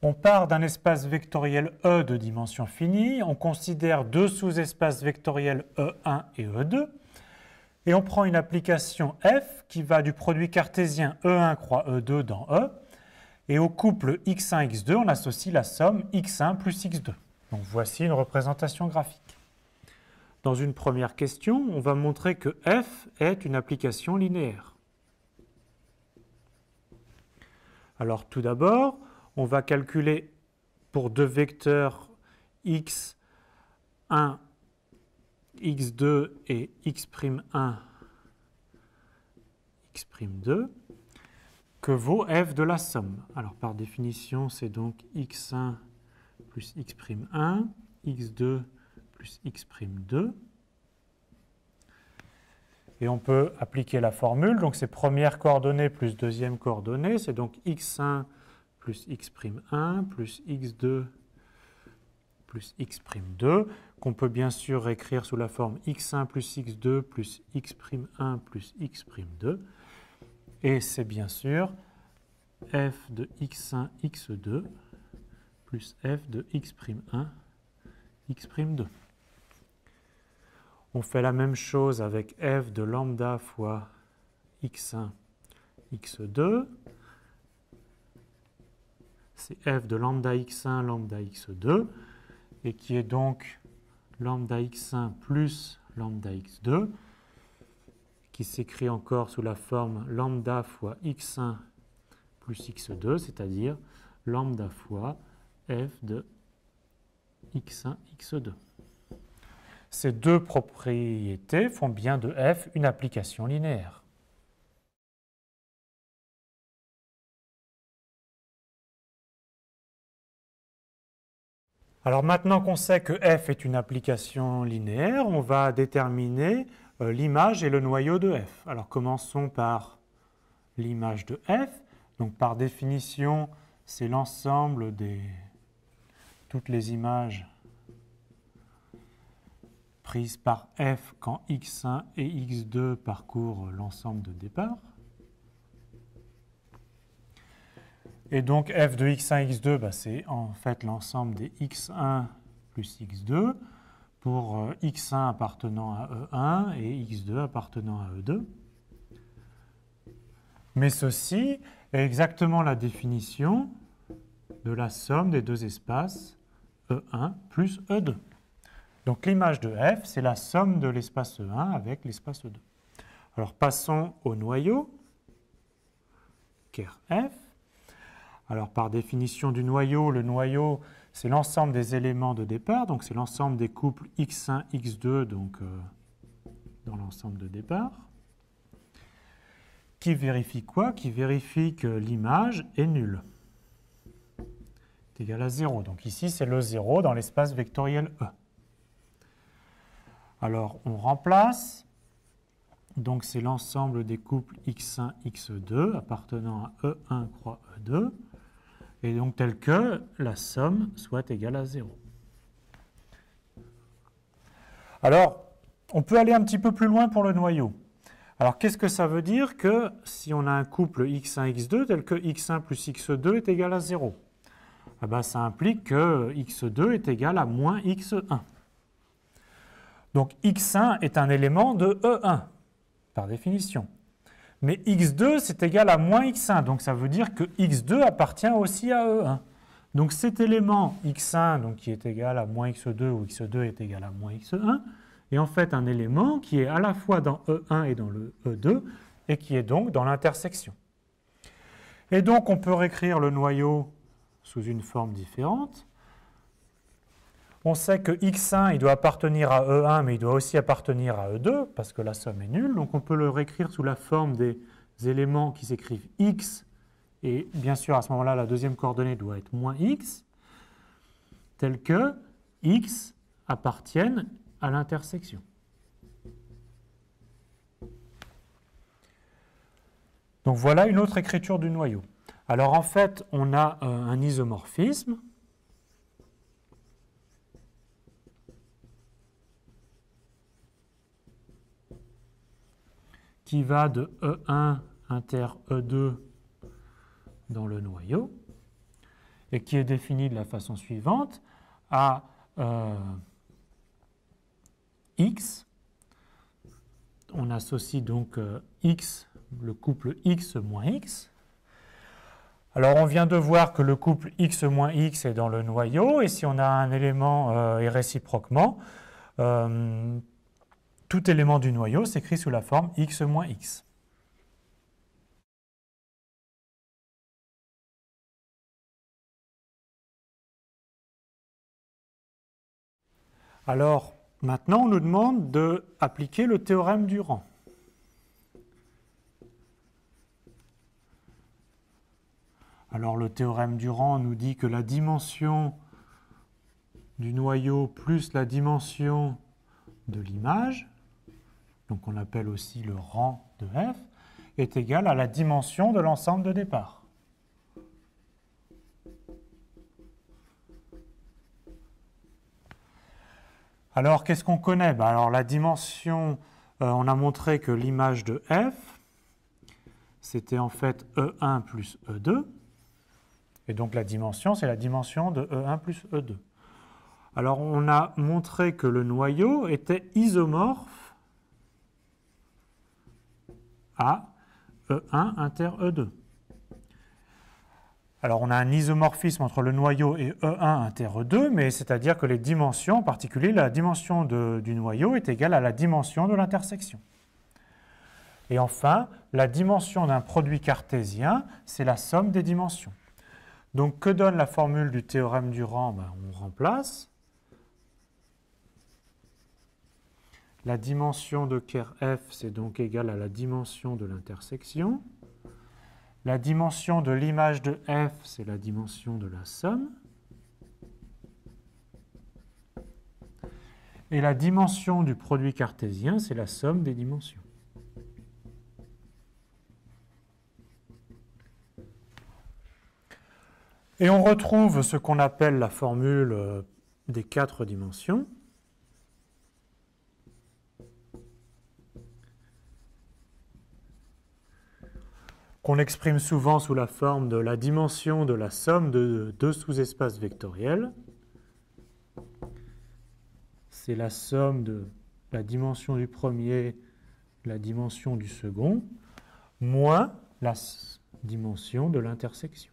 On part d'un espace vectoriel E de dimension finie, on considère deux sous-espaces vectoriels E1 et E2, et on prend une application F qui va du produit cartésien E1 croix E2 dans E, et au couple x1, x2, on associe la somme x1 plus x2. Donc voici une représentation graphique. Dans une première question, on va montrer que F est une application linéaire. Alors tout d'abord, on va calculer pour deux vecteurs x1, x2 et x'1, x'2, que vaut f de la somme. Alors par définition, c'est donc x1 plus x'1, x2 plus x'2. Et on peut appliquer la formule, donc c'est première coordonnée plus deuxième coordonnée, c'est donc x1 plus x'1 plus x2 plus x'2, qu'on peut bien sûr écrire sous la forme x1 plus x2 plus x'1 plus x'2. Et c'est bien sûr f de x1, x2 plus f de x'1, x'2. On fait la même chose avec f de lambda fois x1, x2. C'est f de lambda x1, lambda x2, et qui est donc lambda x1 plus lambda x2, qui s'écrit encore sous la forme lambda fois x1 plus x2, c'est-à-dire lambda fois f de x1, x2. Ces deux propriétés font bien de f une application linéaire. Alors maintenant qu'on sait que f est une application linéaire, on va déterminer l'image et le noyau de f. Alors commençons par l'image de f. Donc par définition, c'est l'ensemble de toutes les images prises par f quand x1 et x2 parcourent l'ensemble de départ. Et donc f de x1, x2, c'est en fait l'ensemble des x1 plus x2 pour x1 appartenant à E1 et x2 appartenant à E2. Mais ceci est exactement la définition de la somme des deux espaces E1 plus E2. Donc l'image de f, c'est la somme de l'espace E1 avec l'espace E2. Alors passons au noyau, ker f. Alors par définition du noyau, le noyau, c'est l'ensemble des éléments de départ, donc c'est l'ensemble des couples x1, x2, donc dans l'ensemble de départ. Qui vérifie quoi? Qui vérifie que l'image est nulle. C'est égal à 0. Donc ici, c'est le 0 dans l'espace vectoriel E. Alors, on remplace. Donc, c'est l'ensemble des couples x1, x2 appartenant à E1 croix E2. Et donc, tel que la somme soit égale à 0. Alors, on peut aller un petit peu plus loin pour le noyau. Alors, qu'est-ce que ça veut dire que si on a un couple x1, x2, tel que x1 plus x2 est égal à 0? Eh bien, ça implique que x2 est égal à moins x1. Donc, x1 est un élément de E1, par définition. Mais x2, c'est égal à moins x1, donc ça veut dire que x2 appartient aussi à E1. Donc, cet élément x1, donc, qui est égal à moins x2, ou x2 est égal à moins x1, est en fait un élément qui est à la fois dans E1 et dans le E2, et qui est donc dans l'intersection. Et donc, on peut réécrire le noyau sous une forme différente. On sait que x1, il doit appartenir à E1, mais il doit aussi appartenir à E2, parce que la somme est nulle. Donc on peut le réécrire sous la forme des éléments qui s'écrivent x, et bien sûr, à ce moment-là, la deuxième coordonnée doit être moins x, tel que x appartienne à l'intersection. Donc voilà une autre écriture du noyau. Alors en fait, on a un isomorphisme. Qui va de E1 inter E2 dans le noyau. et qui est définie de la façon suivante. À x, on associe donc x, le couple x moins x. Alors on vient de voir que le couple x moins x est dans le noyau, et si on a un élément et réciproquement, tout élément du noyau s'écrit sous la forme x moins x. Alors, maintenant, on nous demande d'appliquer le théorème du rang. Alors, le théorème du rang nous dit que la dimension du noyau plus la dimension de l'image, donc on appelle aussi le rang de f, est égale à la dimension de l'ensemble de départ. Alors, qu'est-ce qu'on connaît? Alors, la dimension, on a montré que l'image de f, c'était en fait E1 plus E2. Et donc, la dimension, c'est la dimension de E1 plus E2. Alors, on a montré que le noyau était isomorphe à E1 inter E2. Alors, on a un isomorphisme entre le noyau et E1 inter E2, mais c'est-à-dire que les dimensions, en particulier la dimension du noyau, est égale à la dimension de l'intersection. Et enfin, la dimension d'un produit cartésien, c'est la somme des dimensions. Donc, que donne la formule du théorème du rang? On remplace. La dimension de ker f, c'est donc égal à la dimension de l'intersection. La dimension de l'image de f, c'est la dimension de la somme. Et la dimension du produit cartésien, c'est la somme des dimensions. Et on retrouve ce qu'on appelle la formule des 4 dimensions. Qu'on exprime souvent sous la forme de la dimension de la somme de deux sous-espaces vectoriels. C'est la somme de la dimension du premier, la dimension du second, moins la dimension de l'intersection.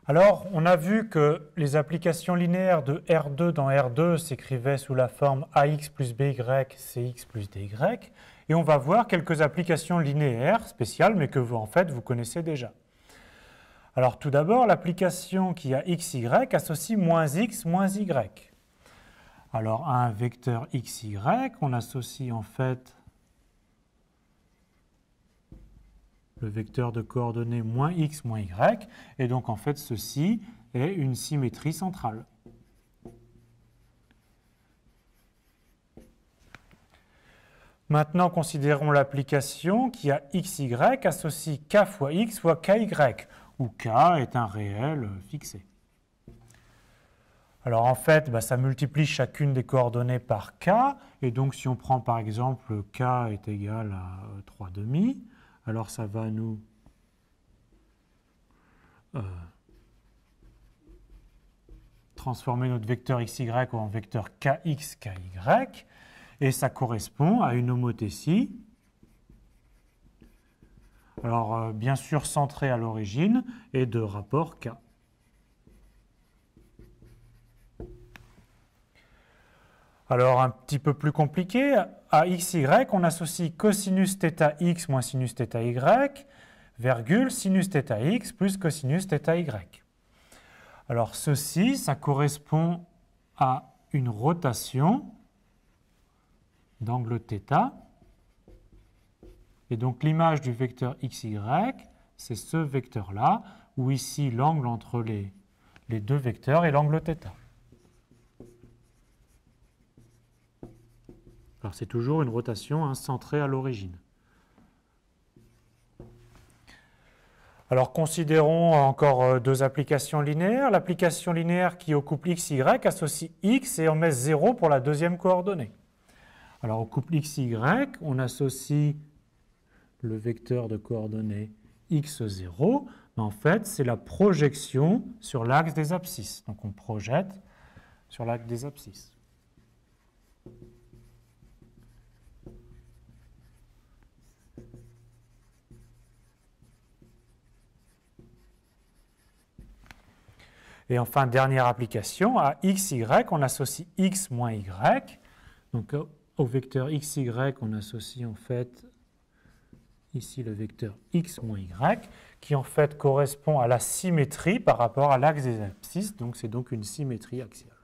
Alors, on a vu que les applications linéaires de R2 dans R2 s'écrivaient sous la forme AX plus BY, CX plus DY. Et on va voir quelques applications linéaires spéciales, mais que vous, en fait, vous connaissez déjà. Alors, tout d'abord, l'application qui a XY associe moins X, moins Y. Alors, à un vecteur XY, on associe en fait le vecteur de coordonnées moins x moins y, et donc en fait ceci est une symétrie centrale. Maintenant, considérons l'application qui a xy associe k fois x fois ky, où k est un réel fixé. Alors en fait, ça multiplie chacune des coordonnées par k, et donc si on prend par exemple k est égal à 3,5, alors ça va nous transformer notre vecteur xy en vecteur kx, ky, et ça correspond à une homothétie, alors bien sûr centrée à l'origine, et de rapport k. Alors un petit peu plus compliqué, à xy, on associe cosinus θ x moins sinus θ y, virgule sinus θ x plus cosinus θ y. Alors ceci, ça correspond à une rotation d'angle θ. Et donc l'image du vecteur xy, c'est ce vecteur-là, où ici l'angle entre les deux vecteurs est l'angle θ. Alors c'est toujours une rotation centrée à l'origine. Alors, considérons encore deux applications linéaires. L'application linéaire qui, au couple XY, associe X et on met 0 pour la deuxième coordonnée. Alors, au couple XY, on associe le vecteur de coordonnées x0. Mais en fait, c'est la projection sur l'axe des abscisses. Donc, on projette sur l'axe des abscisses. Et enfin, dernière application, à xy, on associe x moins y. Donc, au vecteur xy, on associe en fait ici le vecteur x moins y, qui en fait correspond à la symétrie par rapport à l'axe des abscisses. Donc, c'est donc une symétrie axiale.